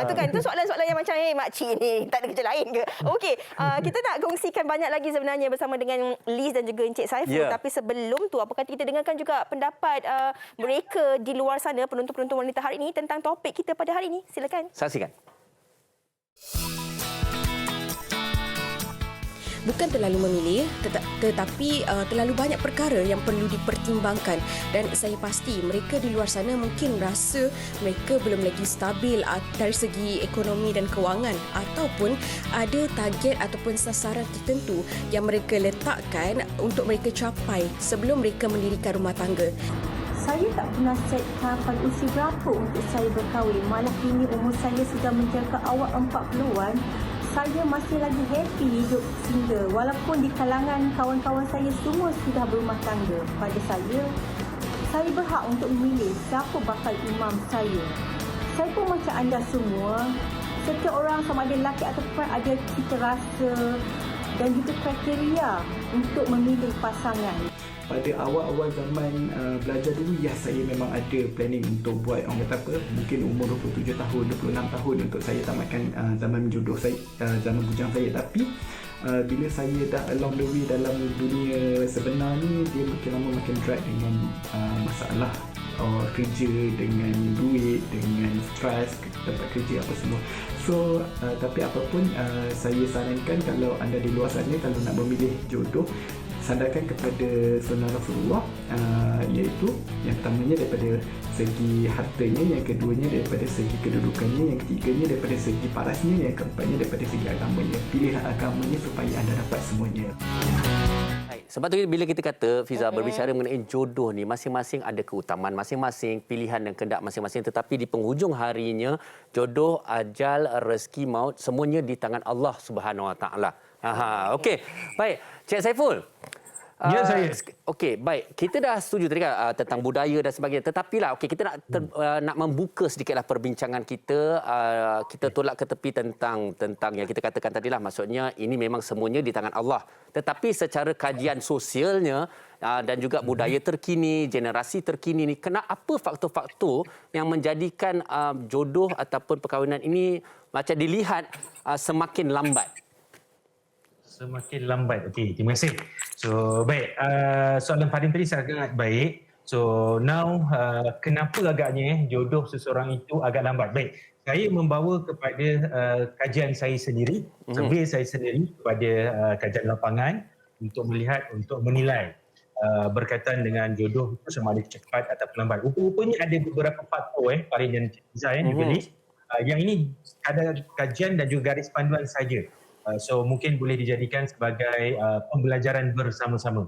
Tu kan, tu soalan-soalan yang macam makcik ni tak ada kerja lain ke? Okey, kita nak kongsikan banyak lagi sebenarnya bersama dengan Liz dan juga Encik Saiful. Tapi sebelum tu, apa kata kita dengarkan juga pendapat mereka di luar sana, penonton-penonton wanita hari ini tentang topik kita pada hari ini. Silakan. Saksikan. Bukan terlalu memilih tetapi terlalu banyak perkara yang perlu dipertimbangkan, dan saya pasti mereka di luar sana mungkin rasa mereka belum lagi stabil dari segi ekonomi dan kewangan, ataupun ada target ataupun sasaran tertentu yang mereka letakkan untuk mereka capai sebelum mereka mendirikan rumah tangga. Saya tak pernah set tahapan usia berapa untuk saya berkahwin. Malah kini umur saya sudah menjangka awal 40-an. Saya masih lagi happy hidup single walaupun di kalangan kawan-kawan saya semua sudah berumah tangga. Pada saya berhak untuk memilih siapa bakal imam saya. Saya pun macam anda semua. Setiap orang sama ada lelaki atau perempuan ada cita rasa dan juga kriteria untuk memilih pasangan. Pada awal-awal zaman belajar dulu, saya memang ada planning untuk buat orang kata apa, mungkin umur 27 tahun, 26 tahun untuk saya tamatkan zaman menjodoh saya, zaman bujang saya. Tapi bila saya dah along the way dalam dunia sebenar ni, dia makin lama makin dry dengan masalah kerja, dengan duit, dengan stres, tempat kerja apa semua. So tapi apapun saya sarankan kalau anda di luar sana, kalau nak memilih jodoh, sandarkan kepada sunnah Rasulullah, iaitu yang pertamanya daripada segi hartanya, yang keduanya daripada segi kedudukannya, yang ketiganya daripada segi parasnya, yang keempatnya daripada segi agamanya. Pilihlah agamanya supaya anda dapat semuanya. Sebab tu bila kita kata, Fiza, berbicara mengenai jodoh ni, masing-masing ada keutamaan masing-masing, pilihan dan kehendak masing-masing. Tetapi di penghujung harinya, jodoh, ajal, rezeki, maut, semuanya di tangan Allah Subhanahu Wa Taala. Okey. Baik, Cik Saiful. Ya, saya. Okey, baik. Kita dah setuju tadi kan tentang budaya dan sebagainya. Tetapi lah, kita nak membuka sedikitlah perbincangan kita. Kita tolak ke tepi tentang yang kita katakan tadi lah. Maksudnya ini memang semuanya di tangan Allah. Tetapi secara kajian sosialnya, dan juga budaya terkini, generasi terkini ni, apa faktor-faktor yang menjadikan jodoh ataupun perkahwinan ini macam dilihat semakin lambat? Semakin lambat. Okey, terima kasih. So, baik. Soalan Fahim tadi sangat baik. So, now kenapa agaknya jodoh seseorang itu agak lambat? Baik, saya membawa kepada kajian saya sendiri, survey saya sendiri kepada kajian lapangan untuk melihat, untuk menilai berkaitan dengan jodoh itu sama ada cepat atau lambat. Rupanya ada beberapa faktor Farin dan Zai juga ni. Yang ini ada kajian dan juga garis panduan saja. So mungkin boleh dijadikan sebagai pembelajaran bersama-sama.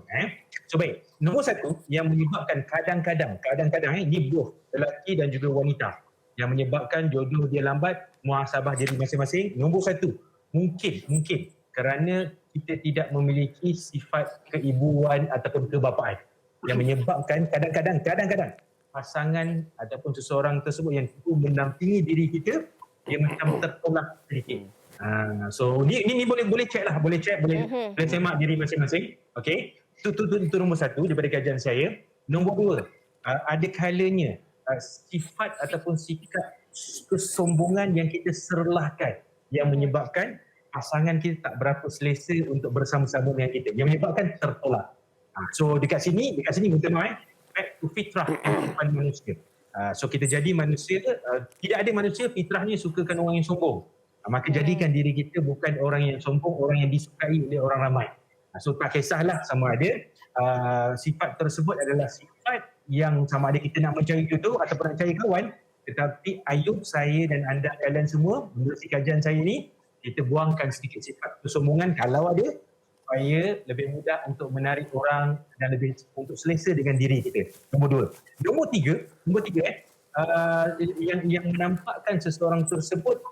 So baik, nombor satu yang menyebabkan kadang-kadang ini both lelaki dan juga wanita yang menyebabkan jodoh dia lambat, muhasabah diri masing-masing. Nombor satu, mungkin kerana kita tidak memiliki sifat keibuan ataupun kebapaan yang menyebabkan kadang-kadang pasangan ataupun seseorang tersebut yang mendampingi diri kita, dia macam tertolak sedikit. So ni boleh check lah, boleh semak diri masing-masing. Okey, itu nombor satu daripada kajian saya. Nombor dua, ada kalanya sifat ataupun sikap kesombongan yang kita serlahkan yang menyebabkan pasangan kita tak berapa selesa untuk bersama-sama dengan kita, yang menyebabkan tertolak. So dekat sini minta maaf, back to fitrah kehidupan manusia. So kita jadi manusia, tidak ada manusia fitrahnya sukakan orang yang sombong. Maka jadikan diri kita bukan orang yang sombong, orang yang disukai oleh orang ramai. So tak kisahlah sama ada sifat tersebut adalah sifat yang sama ada kita nak mencari jodoh ataupun nak cari kawan, tetapi ayub saya dan anda kalian semua menurut kajian saya ni, kita buangkan sedikit sifat kesombongan kalau ada, supaya lebih mudah untuk menarik orang dan lebih untuk selesa dengan diri kita. Nombor dua. Nombor tiga yang menampakkan seseorang tersebut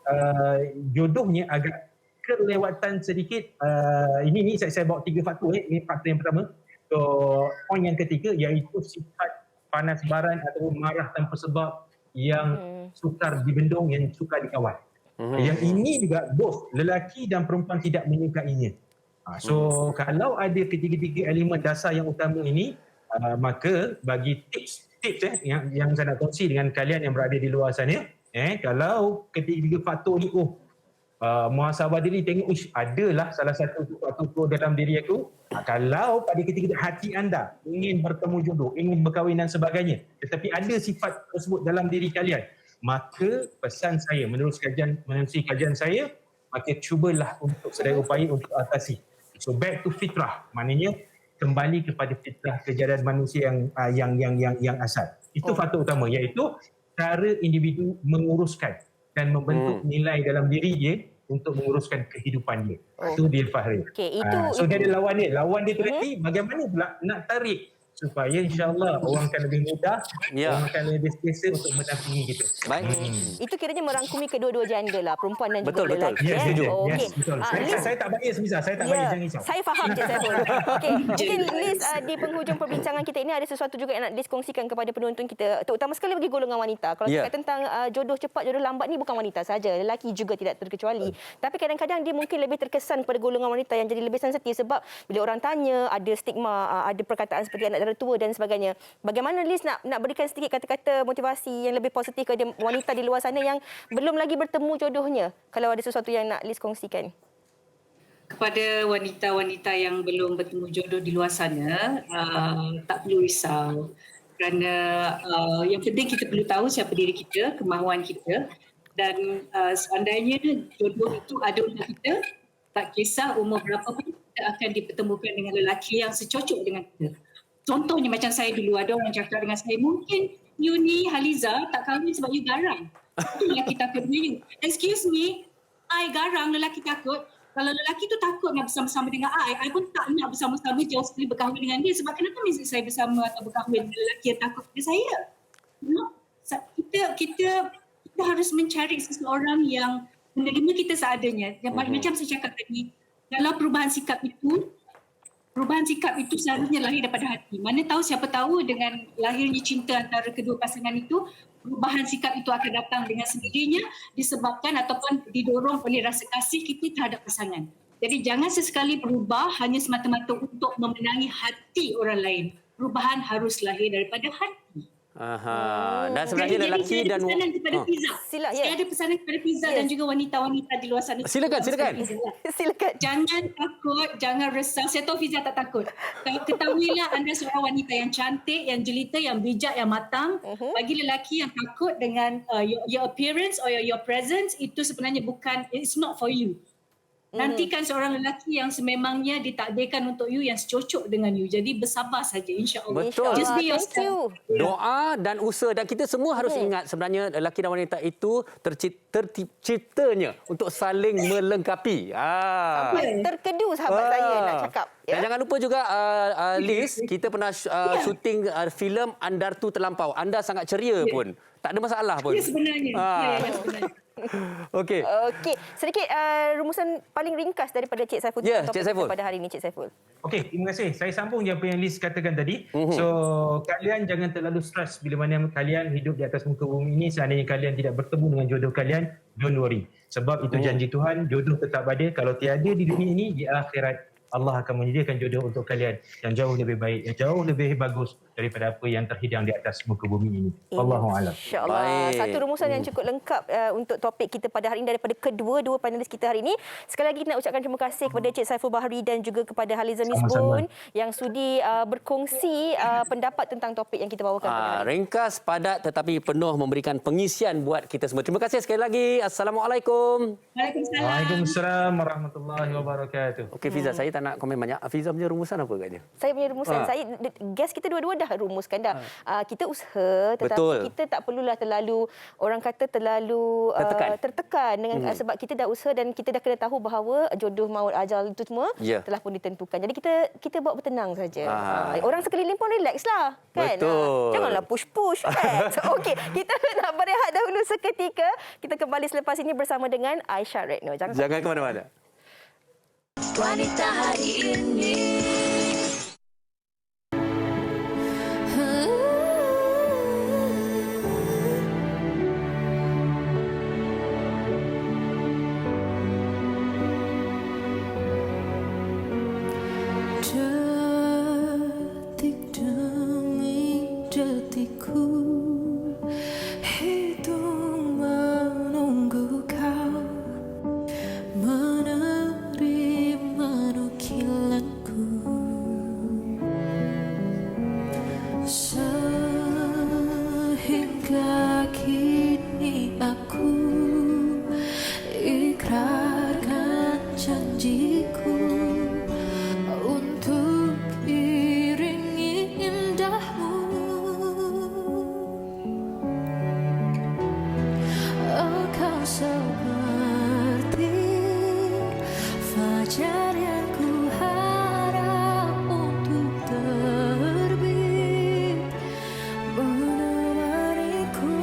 jodohnya agak kelewatan sedikit. Ini saya bawa 3 faktor. Ini faktor yang pertama. So, poin yang ketiga iaitu sifat panas baran atau marah tanpa sebab yang sukar dibendung, yang sukar dikawal. Yang ini juga both lelaki dan perempuan tidak menyukainya. So kalau ada ketiga-tiga elemen dasar yang utama ini, maka bagi tips yang saya nak kongsi dengan kalian yang berada di luar sana, kalau ketiga-tiga faktor ni muhasabah diri, tengok adalah salah satu faktor dalam diri aku. Kalau pada ketika hati anda ingin bertemu jodoh, ingin berkahwin dan sebagainya, tetapi ada sifat tersebut dalam diri kalian, maka pesan saya menurut kajian saya, maka cubalah untuk sedaya upaya untuk atasi. So back to fitrah, maknanya kembali kepada fitrah kejadian manusia yang asal. Itu faktor utama, iaitu cara individu menguruskan dan membentuk nilai dalam diri dia untuk menguruskan kehidupan dia. Itu dia Fahri. So dia ada lawan dia tu nanti bagaimana pula nak tarik supaya insya-Allah orang akan lebih mudah, orang akan lebih selesa untuk mendampingi kita. Baik. Itu kiranya merangkumi kedua-dua gender lah, perempuan dan juga lelaki. Betul. Setuju. Okey. Saya tak bagi semisal, saya tak bagi, jangan risau. Saya faham je saya pun. Okey. Mungkin Liz, di penghujung perbincangan kita ini ada sesuatu juga yang nak dikongsikan kepada penonton kita, terutama sekali bagi golongan wanita. Kalau cakap tentang jodoh cepat, jodoh lambat ni bukan wanita saja, lelaki juga tidak terkecuali. Tapi kadang-kadang dia mungkin lebih terkesan pada golongan wanita yang jadi lebih sensitif sebab bila orang tanya ada stigma, ada perkataan seperti anak dara tua dan sebagainya. Bagaimana Liz nak berikan sedikit kata-kata motivasi yang lebih positif kepada wanita di luar sana yang belum lagi bertemu jodohnya? Kalau ada sesuatu yang nak Liz kongsikan. Kepada wanita-wanita yang belum bertemu jodoh di luar sana, tak perlu risau. Kerana yang penting kita perlu tahu siapa diri kita, kemahuan kita, dan seandainya jodoh itu ada untuk kita, tak kisah umur berapa pun kita akan dipertemukan dengan lelaki yang secocok dengan kita. Contohnya macam saya dulu, ada orang cakap dengan saya, mungkin you ni Haliza tak kahwin sebab you garang. Itu lelaki takut dengan you. Excuse me, I garang, lelaki takut. Kalau lelaki tu takut nak bersama-sama dengan I pun tak nak bersama-sama jauh sekali berkahwin dengan dia. Sebab kenapa mesti saya bersama atau berkahwin dengan lelaki yang takut pada saya? Kita harus mencari seseorang yang menerima kita seadanya. Macam saya cakap tadi, dalam perubahan sikap itu seharusnya lahir daripada hati. Mana tahu, siapa tahu dengan lahirnya cinta antara kedua pasangan itu, perubahan sikap itu akan datang dengan sendirinya disebabkan ataupun didorong oleh rasa kasih kita terhadap pasangan. Jadi jangan sesekali berubah hanya semata-mata untuk memenangi hati orang lain. Perubahan harus lahir daripada hati. Dan sebenarnya lelaki dan pesanan kepada Fiza. Saya ada pesanan kepada Fiza dan juga wanita-wanita di luar sana. Silakan. Silakan. Jangan takut, jangan risau. Saya tahu Fiza tak takut. Ketahuilah anda seorang wanita yang cantik, yang jelita, yang bijak, yang matang. Bagi lelaki yang takut dengan your appearance or your presence, itu sebenarnya bukan, it's not for you. Nantikan seorang lelaki yang sememangnya ditakdirkan untuk you, yang secocok dengan you. Jadi bersabar saja, insya-Allah. Betul. Just be yourself. Doa dan usaha, dan kita semua harus ingat sebenarnya lelaki dan wanita itu terciptanya untuk saling melengkapi. Terkedu sahabat saya nak cakap. Dan jangan lupa juga Liz, kita pernah syuting filem Andartu Terlampau. Anda sangat ceria pun. Tak ada masalah pun. Ya sebenarnya. Ya sebenarnya. Okey. Sedikit rumusan paling ringkas daripada Cik Saiful Cik Saiful. pada hari ini, Cik Saiful. Okey, terima kasih. Saya sambung je apa yang Liz katakan tadi. So, kalian jangan terlalu stres bila mana kalian hidup di atas muka bumi ini. Seandainya kalian tidak bertemu dengan jodoh kalian, don't worry. Sebab itu janji Tuhan, jodoh tetap ada. Kalau tiada di dunia ini, di akhirat Allah akan menyediakan jodoh untuk kalian yang jauh lebih baik, yang jauh lebih bagus daripada apa yang terhidang di atas muka bumi ini. Wallahu a'lam. InsyaAllah. Satu rumusan yang cukup lengkap untuk topik kita pada hari ini daripada kedua-dua panelis kita hari ini. Sekali lagi nak ucapkan terima kasih kepada Cik Saiful Bahri dan juga kepada Haliza Misbun yang sudi berkongsi pendapat tentang topik yang kita bawakan pada hari ini. Ringkas, padat tetapi penuh memberikan pengisian buat kita semua. Terima kasih sekali lagi. Assalamualaikum. Waalaikumsalam warahmatullahi wabarakatuh. Okey Fiza, saya tak nak komen banyak. Fiza punya rumusan apa agaknya? Saya punya rumusan, guest kita dua-dua dah rumuskan dah. Kita usaha tetapi kita tak perlulah terlalu, orang kata terlalu tertekan dengan sebab kita dah usaha dan kita dah kena tahu bahawa jodoh maut ajal itu semua telah pun ditentukan. Jadi kita buat bertenang saja. Orang sekeliling pun relax lah, kan? Janganlah push-push, kan? Okey, kita nak berehat dahulu seketika. Kita kembali selepas ini bersama dengan Aisyah Retno. Jangan ke mana-mana. Wanita hari ini. Detik demi detikku hidup menunggu kau menerima nukilanku sehingga kini aku ikrarkan janjiku untuk iringi indahmu. Kau seperti fajar yang ku harap untuk terbit menemaniku.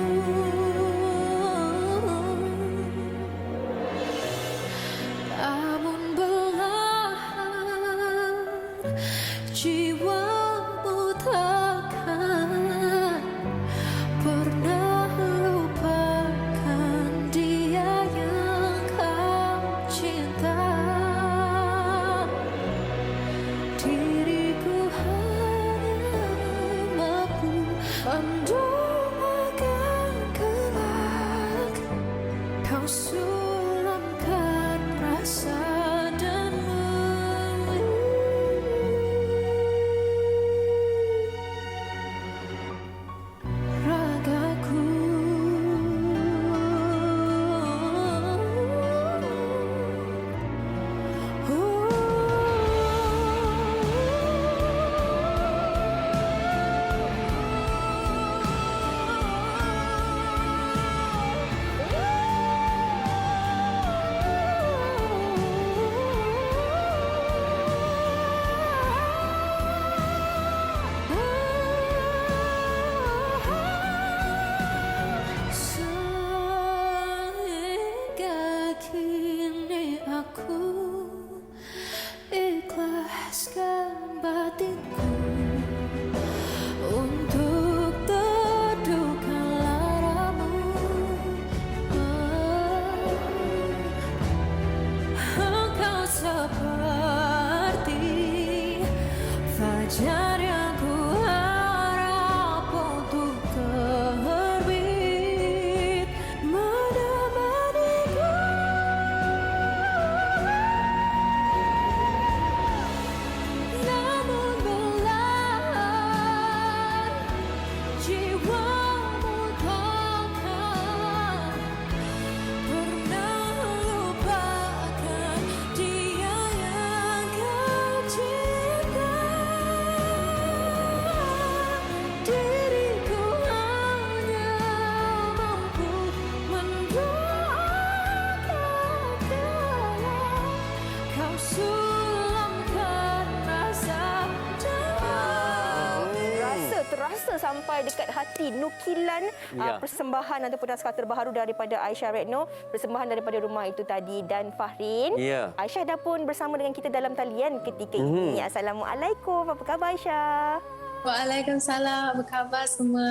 sampai dekat hati. Nukilan persembahan ataupun naskah terbaru daripada Aisyah Retno, persembahan daripada rumah itu tadi. Dan Fahrin, Aisyah dah pun bersama dengan kita dalam talian ketika ini. Assalamualaikum, apa khabar Aisyah? Waalaikumsalam, apa khabar semua?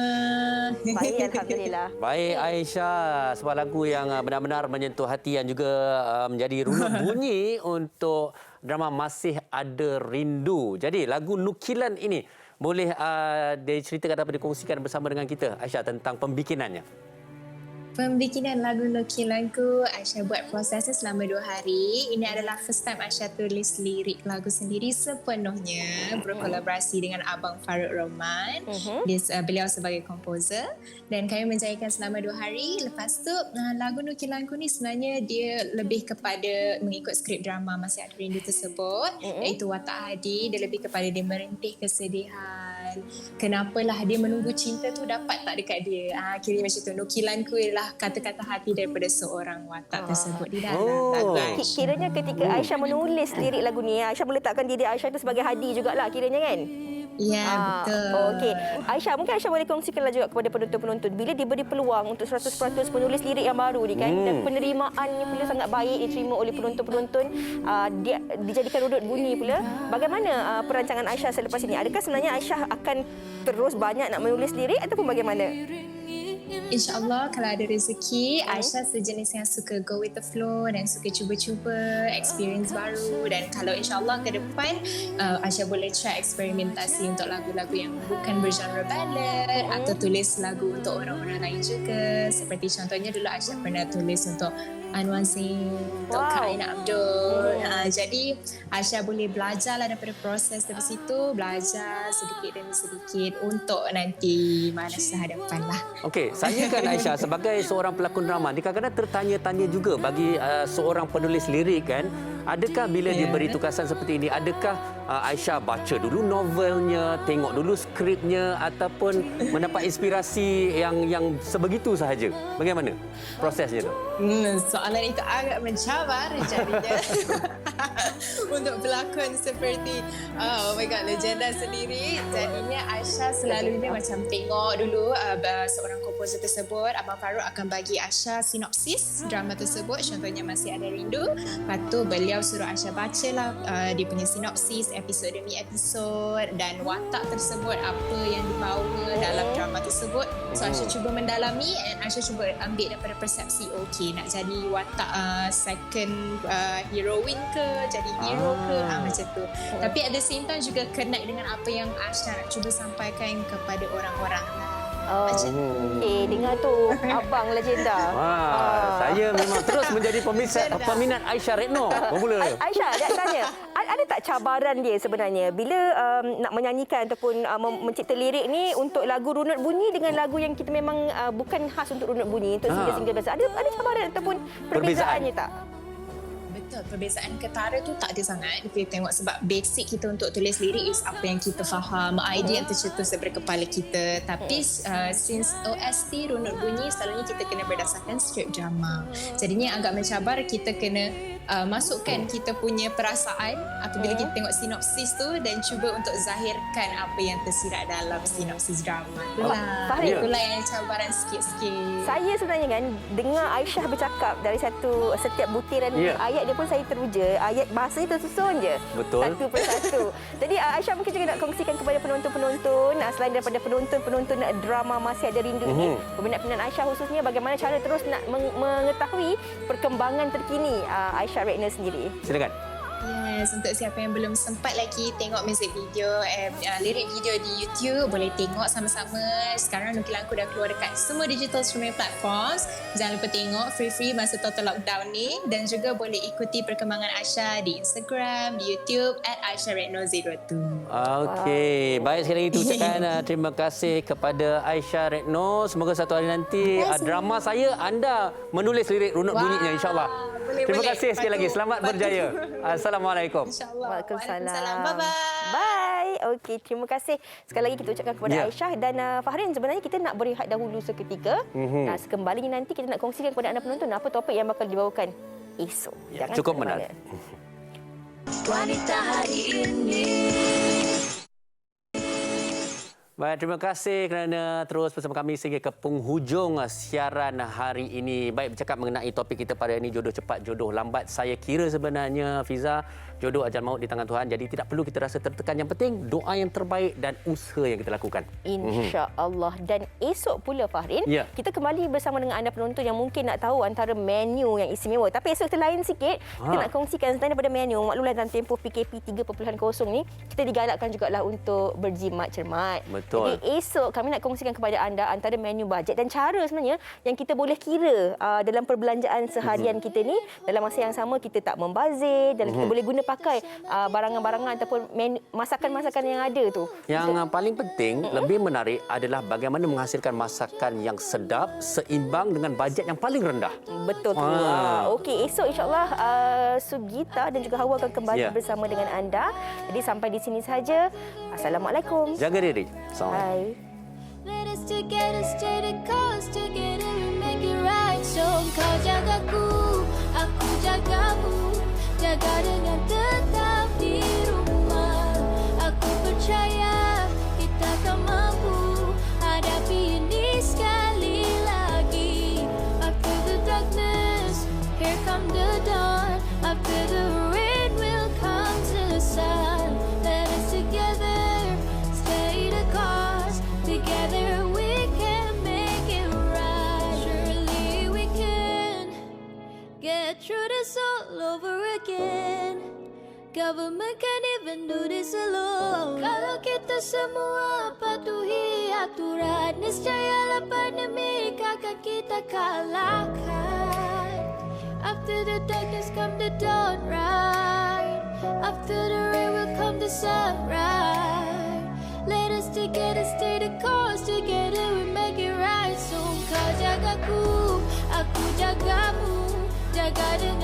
Baik, Alhamdulillah. Baik Aisyah, sebuah lagu yang benar-benar menyentuh hati dan juga menjadi runut bunyi untuk drama Masih Ada Rindu. Jadi lagu Nukilan ini boleh diceritakan atau dikongsikan bersama dengan kita Aisyah tentang pembikinannya? Pembikinan lagu Nukilanku, Aisyah buat prosesnya selama 2 hari. Ini adalah first time Aisyah tulis lirik lagu sendiri sepenuhnya, berkolaborasi dengan Abang Farouk Roman. Beliau sebagai komposer. Dan kami menjayakan selama 2 hari. Lepas tu, lagu Nukilanku ni sebenarnya dia lebih kepada mengikut skrip drama Masih Ada Rindu tersebut, iaitu Watak Hadi. Dia lebih kepada dia merintih kesedihan. Kenapalah dia menunggu cinta tu dapat tak dekat dia. Kira macam tu. Nukilanku ialah kata-kata hati daripada seorang watak tersebut di dalam lagu Aisyah. Kiranya ketika Aisyah menulis lirik lagu ni, Aisyah meletakkan diri Aisyah itu sebagai Hadi jugalah kiranya kan? Ya, betul. Okey. Aisyah, mungkin Aisyah boleh kongsikanlah juga kepada penonton-penonton bila diberi peluang untuk 100% menulis lirik yang baru ni kan, dan penerimaannya pula sangat baik diterima oleh penonton-penonton, dia dijadikan runut bunyi pula. Bagaimana perancangan Aisyah selepas ini? Adakah sebenarnya Aisyah akan terus banyak nak menulis lirik ataupun bagaimana? InsyaAllah kalau ada rezeki, Aisyah sejenis yang suka go with the flow dan suka cuba-cuba experience baru. Dan kalau insyaAllah ke depan Aisyah boleh try eksperimentasi untuk lagu-lagu yang bukan bergenre ballad atau tulis lagu untuk orang-orang lain juga. Seperti contohnya dulu Aisyah pernah tulis untuk Anwar Singh, untuk Kak Aina Abdul. Jadi Aisyah boleh belajarlah daripada proses dari situ, belajar sedikit demi sedikit untuk nanti masa hadapan lah. Okey, saya kan Aisyah sebagai seorang pelakon drama, kadang-kadang tertanya-tanya juga bagi seorang penulis lirik kan, adakah bila diberi tugasan seperti ini, adakah Aisyah baca dulu novelnya, tengok dulu skripnya ataupun mendapat inspirasi yang sebegitu sahaja? Bagaimana prosesnya tu? Soalan itu agak mencabar jadinya untuk pelakon seperti oh my god, legenda sendiri. Jadinya Aisyah selalunya macam tengok dulu seorang komposer tersebut, Abang Farouk akan bagi Aisyah sinopsis drama tersebut, contohnya Masih Ada Rindu. Lepas tu beliau suruh Aisyah bacalah dia punya sinopsis episod demi episod dan watak tersebut, apa yang dibawa dalam drama tersebut. So Aisyah cuba mendalami dan Aisyah cuba ambil daripada persepsi okey nak jadi watak second heroine ke, jadi hero ke, macam tu. Tapi at the same time juga connect dengan apa yang Aisyah nak cuba sampaikan kepada orang-orang. Okey, dengar tu abang legenda. Saya memang terus menjadi peminat Aisyah Retno. Bermula. Aisyah, nak tanya, ada tak cabaran dia sebenarnya bila nak menyanyikan ataupun mencipta lirik ni untuk lagu runut bunyi dengan lagu yang kita memang bukan khas untuk runut bunyi, untuk single-single biasa. Ada cabaran ataupun perbezaannya tak? Betul, perbezaan ketara tu tak ada sangat. Kita tengok sebab basic kita untuk tulis lirik is apa yang kita faham, idea yang tercetus daripada kepala kita. Tapi since OST runut bunyi, selalunya kita kena berdasarkan skrip drama. Jadinya agak mencabar, kita kena masukkan kita punya perasaan apabila kita tengok sinopsis tu dan cuba untuk zahirkan apa yang tersirat dalam sinopsis drama. Itulah yang cabaran sikit-sikit. Saya sebenarnya kan dengar Aisyah bercakap dari setiap butiran ayat dia pun saya teruja. Ayat bahasanya tersusun je. Betul. Satu persatu. Jadi Aisyah mungkin juga nak kongsikan kepada penonton-penonton, selain daripada penonton drama Masih Ada Rindu ni, peminat-peminat Aisyah khususnya, bagaimana cara terus nak mengetahui perkembangan terkini Aisyah Retno sendiri. Silakan. Yes, untuk siapa yang belum sempat lagi tengok music video, lirik video di YouTube, boleh tengok sama-sama. Sekarang Nukilanku dah keluar dekat semua digital streaming platforms. Jangan lupa tengok free masa total lockdown ni, dan juga boleh ikuti perkembangan Aisyah di Instagram, di YouTube @AisyahRetno02. Okey, baik sekali lagi ucapkan terima kasih kepada Aisyah Retno. Semoga satu hari nanti drama saya anda menulis lirik runut bunyinya, insya-Allah. Terima kasih sekali lagi. Selamat berjaya. Assalamualaikum. Waalaikumsalam. Bye. Okey, terima kasih. Sekali lagi kita ucapkan kepada Aisyah dan Fahrin. Sebenarnya kita nak berehat dahulu seketika. Sekembalinya nanti kita nak kongsikan kepada anda penonton apa topik yang bakal dibawakan esok. Jangan cukup menarik. Wanita hari ini. Baik, terima kasih kerana terus bersama kami sehingga ke penghujung siaran hari ini. Baik, bercakap mengenai topik kita pada ini, jodoh cepat, jodoh lambat. Saya kira sebenarnya, Fiza, jodoh ajal maut di tangan Tuhan. Jadi tidak perlu kita rasa tertekan. Yang penting, doa yang terbaik dan usaha yang kita lakukan. InsyaAllah. Dan esok pula, Fahrin, kita kembali bersama dengan anda penonton yang mungkin nak tahu antara menu yang istimewa. Tapi esok kita lain sikit. Kita nak kongsikan selain daripada menu. Maklumlah dalam tempoh PKP 3.0 ni, kita digalakkan jugalah untuk berjimat cermat. Betul. Jadi esok kami nak kongsikan kepada anda antara menu bajet dan cara sebenarnya yang kita boleh kira dalam perbelanjaan seharian kita ni. Dalam masa yang sama kita tak membazir dan kita boleh guna pakai barangan-barangan ataupun masakan-masakan yang ada tu. Yang paling penting, lebih menarik adalah bagaimana menghasilkan masakan yang sedap, seimbang dengan bajet yang paling rendah. Betul tu. Okey, esok insyaAllah Sugita dan juga Hawa akan kembali bersama dengan anda. Jadi sampai di sini saja. Assalamualaikum. Jaga diri. Bye. Let us together stay the course, together we make it right. So kau jagaku, aku jagamu, jaga dengan tetap di rumah. Aku percaya kita akan mampu hadapi ini sekali lagi. After the darkness, here come the dawn. After the rain will come to the sun. Let us together stay the course. Together we can make it right. Surely we can get through this all over again. Government can't even do this alone. Kalau kita semua patuhi aturan, niscayalah pandemik akan kita kalahkan. After the darkness come the dawn, right? After the rain will come the sunrise. Let us together stay the course. Together we make it right. So kau jagaku, aku jagamu, jaga dengan